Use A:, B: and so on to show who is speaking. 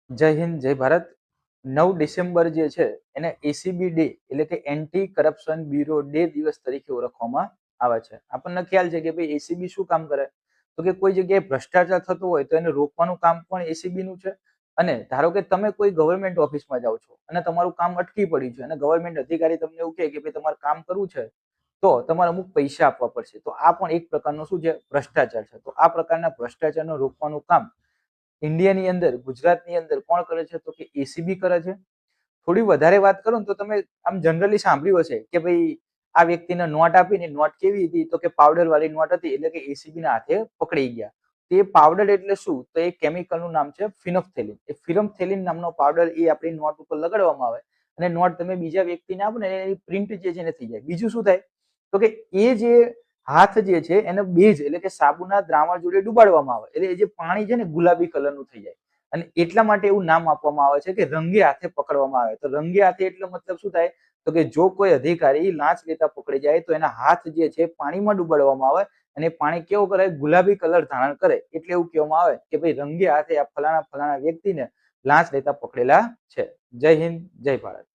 A: જય હિન્દ જય ભારત। 9 ડિસેમ્બર જે છે એને એસીબી ડે એટલે કે એન્ટી કરપ્શન બ્યુરો ડે દિવસ તરીકે ઓળખવામાં આવે છે। આપણને ખ્યાલ છે કે ભાઈ એસીબી શું કામ કરે, તો કે કોઈ જગ્યાએ ભ્રષ્ટાચાર થતો હોય તો એને રોકવાનું કામ પણ એસીબી નું છે। અને ધારો કે તમે કોઈ ગવર્મેન્ટ ઓફિસમાં જાઓ છો અને તમારું કામ અટકી પડ્યું છે અને ગવર્મેન્ટ અધિકારી તમને એવું કહે કે ભાઈ તમારે કામ કરવું છે તો તમારે અમુક પૈસા આપવા પડશે, તો આ પણ એક પ્રકારનો શું છે, ભ્રષ્ટાચાર છે। તો આ પ્રકારના ભ્રષ્ટાચારને રોકવાનું કામ ઇન્ડિયાની અંદર ગુજરાતની અંદર કોણ કરે છે, તો કે એસીબી કરે છે। થોડી વધારે વાત કરું ને તો તમે આમ જનરલી સાંભળ્યું હશે કે ભાઈ આ વ્યક્તિને નોટ આપીને, નોટ કેવી હતી તો કે પાવડર વાળી નોટ હતી એટલે કે એસીબી ના હાથે પકડાઈ ગયા। તે પાવડર એટલે શું, તો એ કેમિકલનું નામ છે ફિનોક્થેલિન। એ ફિનોક્થેલિન નામનો પાવડર એ આપણી નોટ ઉપર લગાડવામાં આવે અને નોટ તમે બીજા વ્યક્તિને આપો ને એની પ્રિન્ટ જે છે ને થઈ જાય। બીજું શું થાય તો કે એ જે હાથ જે છે એને બેઝ એટલે કે સાબુના દ્રાવણ જોડે ડુબાડવામાં આવે એટલે એ જે પાણી છે ને ગુલાબી કલરનું થઈ જાય અને એટલા માટે એવું નામ આપવામાં આવે છે કે રંગે હાથે પકડવામાં આવે। તો રંગે હાથે એટલે મતલબ શું થાય તો કે જો કોઈ અધિકારી લાંચ લેતા પકડી જાય તો એના હાથ જે છે પાણીમાં ડુબાડવામાં આવે અને પાણી કેવું કરે, ગુલાબી કલર ધારણ કરે, એટલે એવું કહેવામાં આવે કે ભાઈ રંગે હાથે આ ફલાણા ફલાણા વ્યક્તિને લાંચ લેતા પકડેલા છે। જય હિન્દ જય ભારત।